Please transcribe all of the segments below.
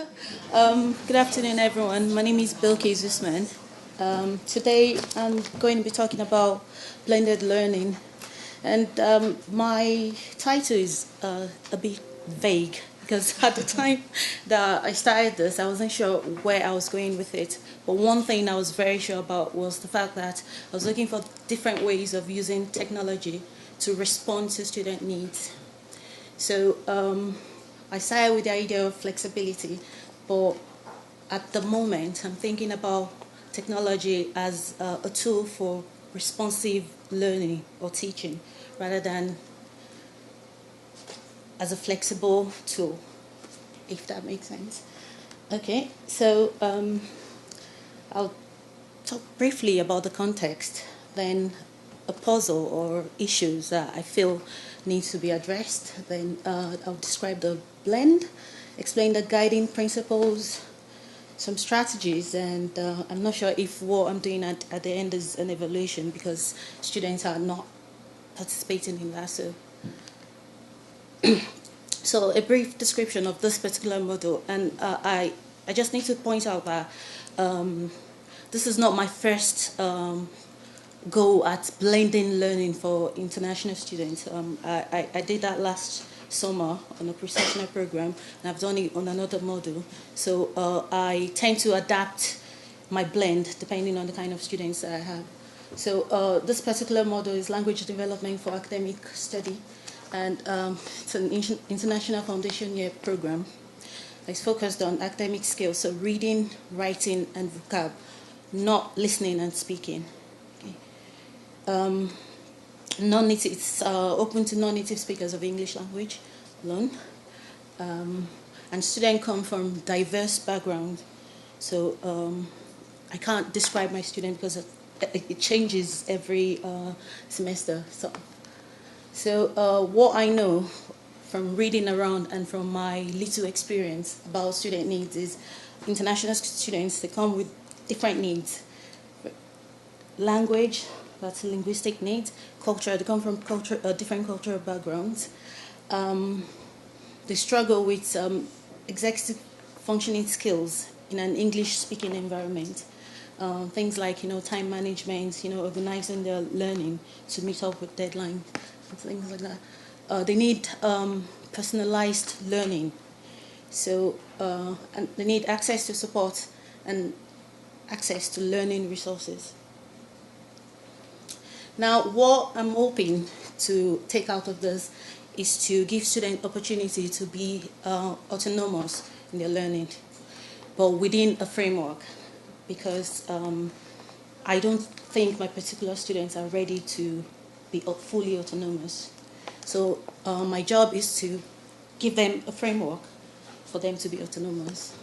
Good afternoon, everyone. My name is Bilkis Usman. Today, I'm going to be talking about blended learning, and my title is a bit vague because at the time that I started this, I wasn't sure where I was going with it. But one thing I was very sure about was the fact that I was looking for different ways of using technology to respond to student needs. So I started with the idea of flexibility, but at the moment I'm thinking about technology as a tool for responsive learning or teaching rather than as a flexible tool, if that makes sense. Okay, so I'll talk briefly about the context, then a puzzle or issues that I feel needs to be addressed. Then I'll describe the blend, explain the guiding principles, some strategies, and I'm not sure if what I'm doing at the end is an evaluation because students are not participating in that. So a brief description of this particular model, and I just need to point out that this is not my first go at blending learning for international students. I did that last summer on a pre-sessional program, and I've done it on another module. So I tend to adapt my blend depending on the kind of students that I have. So this particular model is language development for academic study, and it's an international foundation year program. It's focused on academic skills, so reading, writing, and vocab, not listening and speaking. Non-native, it's open to non-native speakers of English language alone. And students come from diverse backgrounds. So I can't describe my student because it changes every semester. So what I know from reading around and from my little experience about student needs is international students, they come with different needs. Language, that's linguistic needs. Culture, they come from different cultural backgrounds. They struggle with executive functioning skills in an English-speaking environment. Things like, time management, organizing their learning to meet up with deadlines, things like that. They need personalized learning. So and they need access to support and access to learning resources. Now, what I'm hoping to take out of this is to give students opportunity to be autonomous in their learning, but within a framework, because I don't think my particular students are ready to be fully autonomous. So my job is to give them a framework for them to be autonomous.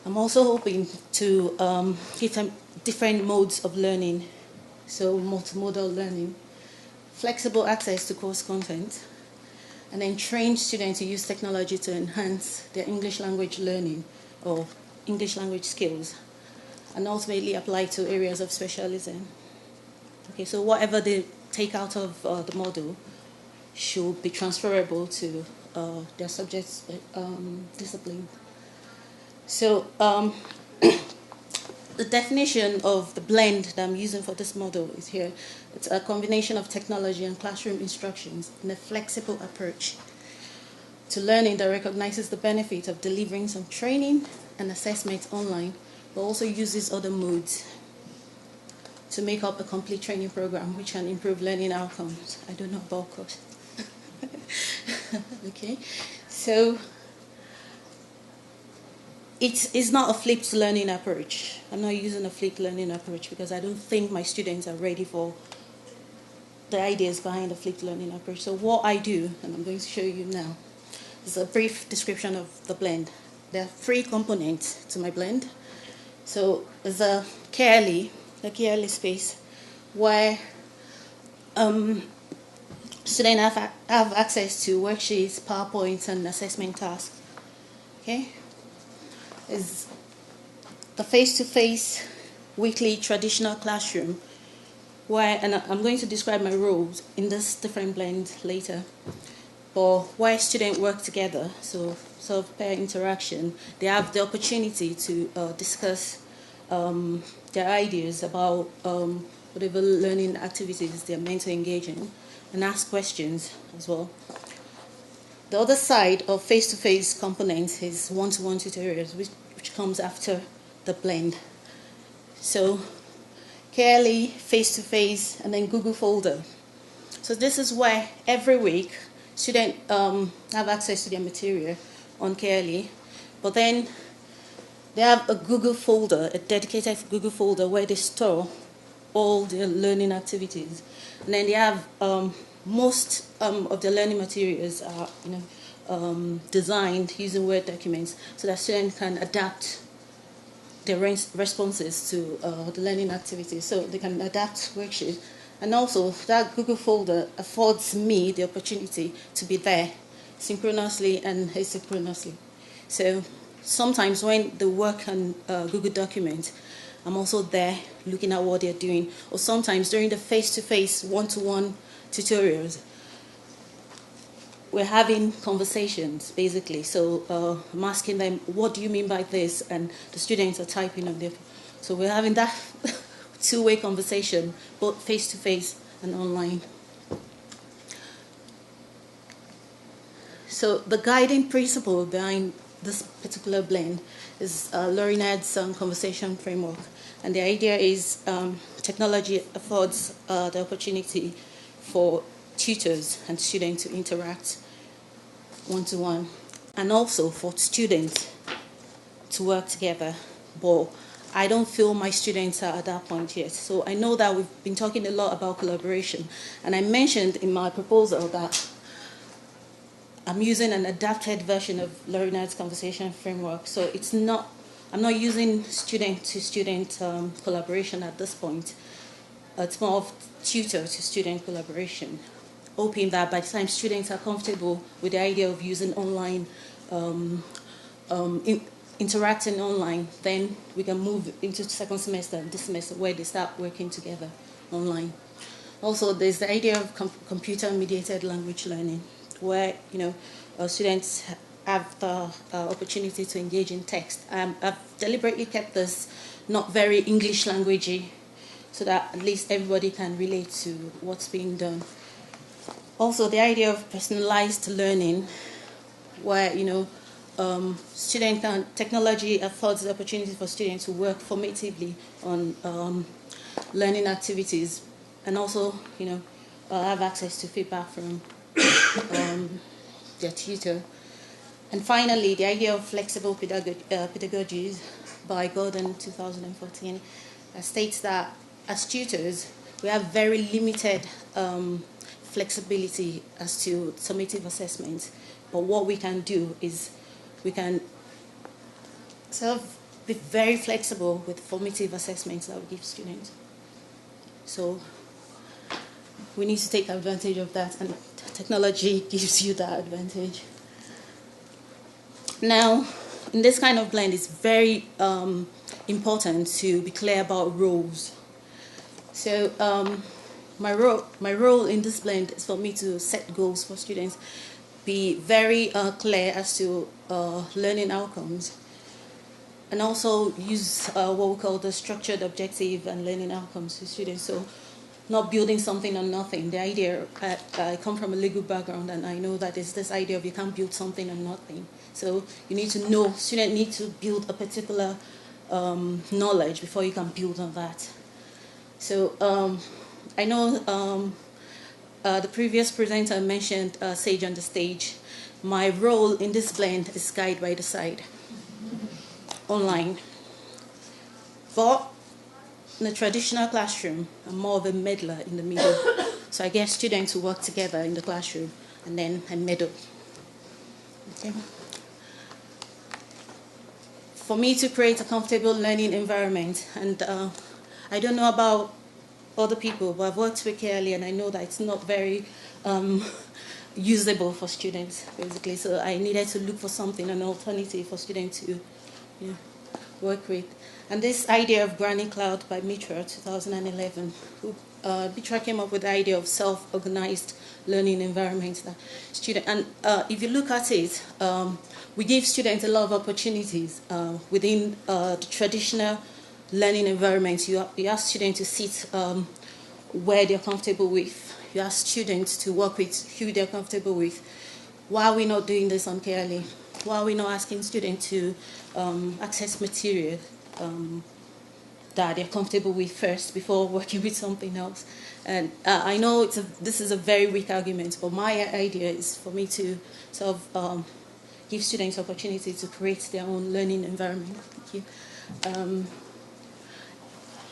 I'm also hoping to give them different modes of learning, so multimodal learning, flexible access to course content, and then train students to use technology to enhance their English language learning or English language skills, and ultimately apply to areas of specialism. Okay, so whatever they take out of the model should be transferable to their subjects discipline. So the definition of the blend that I'm using for this model is here. It's a combination of technology and classroom instructions in a flexible approach to learning that recognizes the benefit of delivering some training and assessment online, but also uses other modes to make up a complete training program which can improve learning outcomes. I don't know about course. Okay, so it's not a flipped learning approach. I'm not using a flipped learning approach because I don't think my students are ready for the ideas behind the flipped learning approach. So what I do, and I'm going to show you now, is a brief description of the blend. There are 3 components to my blend. So there's a the KIITE space, where students have access to worksheets, PowerPoints, and assessment tasks. Okay? Is the face-to-face weekly traditional classroom, where, and I'm going to describe my roles in this different blend later, but where students work together, so sort of pair interaction, they have the opportunity to discuss their ideas about whatever learning activities they're meant to engage in and ask questions as well. The other side of face-to-face components is one-to-one tutorials, which comes after the blend. So KIITE, face-to-face, and then Google Folder. So this is where every week students have access to their material on KIITE, but then they have a Google folder, a dedicated Google folder where they store all their learning activities. And then they have most of the learning materials are designed using Word documents so that students can adapt their responses to the learning activities. So they can adapt worksheets. And also that Google folder affords me the opportunity to be there synchronously and asynchronously. So sometimes when they work on Google Documents, I'm also there looking at what they're doing. Or sometimes during the face-to-face, one-to-one tutorials, we're having conversations, basically. So I'm asking them, what do you mean by this? And the students are typing on their... So we're having that two-way conversation, both face-to-face and online. So the guiding principle behind this particular blend is Lorinad's conversation framework. And the idea is technology affords the opportunity for tutors and students to interact one-to-one, and also for students to work together. But I don't feel my students are at that point yet. So I know that we've been talking a lot about collaboration, and I mentioned in my proposal that I'm using an adapted version of Lorinad's conversation framework. So I'm not using student-to-student collaboration at this point. It's more of tutor-to-student collaboration, hoping that by the time students are comfortable with the idea of using online, interacting online, then we can move into the second semester and this semester where they start working together online. Also, there's the idea of computer-mediated language learning, where students have the opportunity to engage in text. I've deliberately kept this not very English languagey, so that at least everybody can relate to what's being done. Also, the idea of personalized learning, where technology affords the opportunity for students to work formatively on learning activities, and also have access to feedback from their tutor. And finally, the idea of flexible pedagogies by Gordon 2014 states that as tutors, we have very limited flexibility as to summative assessment. But what we can do is we can sort of be very flexible with formative assessments that we give students. So we need to take advantage of that, and technology gives you that advantage. Now, in this kind of blend, it's very important to be clear about roles. So my role in this blend is for me to set goals for students, be very clear as to learning outcomes, and also use what we call the structured objective and learning outcomes to students. So not building something on nothing. The idea, I come from a legal background, and I know that there's this idea of you can't build something on nothing. So you need to know, students need to build a particular knowledge before you can build on that. So I know the previous presenter mentioned Sage on the Stage. My role in this blend is guide by the side, online. But in a traditional classroom, I'm more of a meddler in the middle. So I get students to work together in the classroom, and then I meddle. Okay. For me to create a comfortable learning environment, and I don't know about other people, but I've worked with KIITE, and I know that it's not very usable for students, basically. So I needed to look for something, an alternative for students to work with. And this idea of Granny Cloud by Mitra, 2011, who Bitra came up with the idea of self-organized learning environments. And if you look at it, we give students a lot of opportunities within the traditional learning environment. You ask students to sit where they're comfortable with. You ask students to work with who they're comfortable with. Why are we not doing this on KIITE? Why are we not asking students to access material that they're comfortable with first before working with something else? And I know this is a very weak argument, but my idea is for me to sort of give students opportunity to create their own learning environment. Thank you.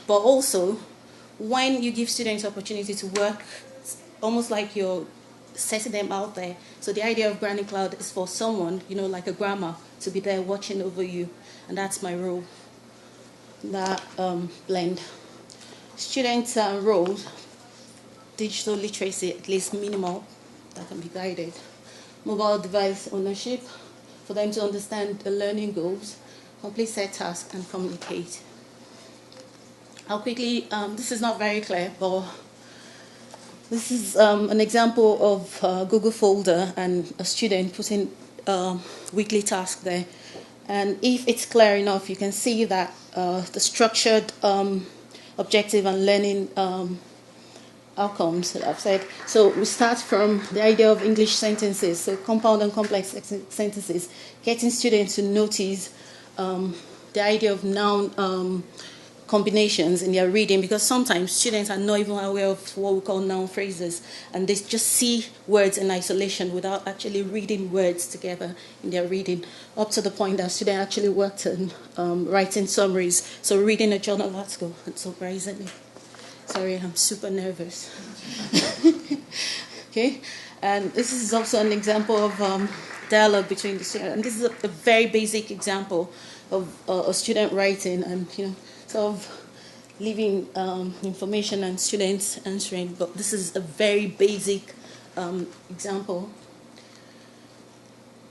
But also, when you give students opportunity to work, it's almost like you're setting them out there. So the idea of Granny Cloud is for someone, like a grandma, to be there watching over you, and that's my role. That blend. Students' role, digital literacy, at least minimal, that can be guided. Mobile device ownership, for them to understand the learning goals, complete set tasks, and communicate. I'll quickly, this is not very clear, but this is an example of Google folder and a student putting weekly task there. And if it's clear enough, you can see that the structured objective and learning outcomes that I've said. So we start from the idea of English sentences, so compound and complex sentences, getting students to notice the idea of noun combinations in their reading, because sometimes students are not even aware of what we call noun phrases, and they just see words in isolation without actually reading words together in their reading, up to the point that students actually worked on writing summaries, so reading a journal article, unsurprisingly. Sorry, I'm super nervous. Okay, and this is also an example of dialogue between the students, and this is a very basic example of a student writing and sort of leaving information and students answering, but this is a very basic example.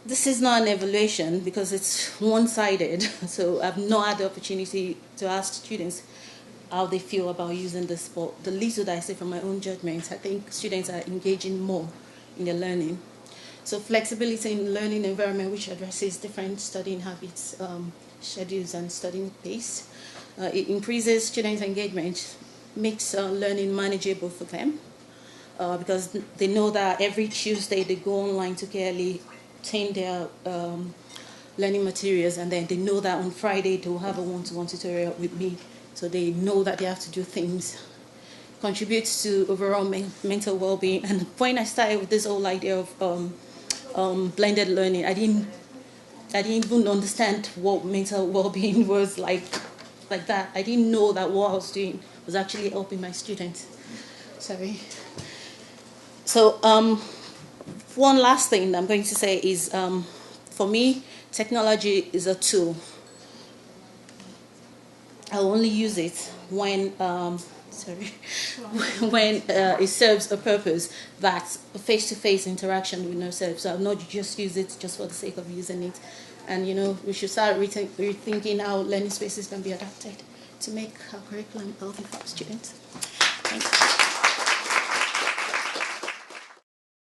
This is not an evaluation because it's one-sided, so I've not had the opportunity to ask students how they feel about using this, but the little that I say from my own judgment, I think students are engaging more in their learning. So flexibility in learning environment, which addresses different studying habits, schedules, and studying pace. It increases students' engagement, makes learning manageable for them, because they know that every Tuesday they go online to KIITE, obtain their learning materials, and then they know that on Friday they will have a one-to-one tutorial with me, so they know that they have to do things. Contributes to overall mental well-being. And when I started with this whole idea of blended learning, I didn't even understand what mental well-being was like that. I didn't know that what I was doing was actually helping my students. Sorry. So one last thing I'm going to say is, for me, technology is a tool. I'll only use it when when it serves a purpose that face-to-face interaction will not serve. So I'll not just use it just for the sake of using it. And we should start rethinking how learning spaces can be adapted to make our curriculum healthy for our students. Thank you.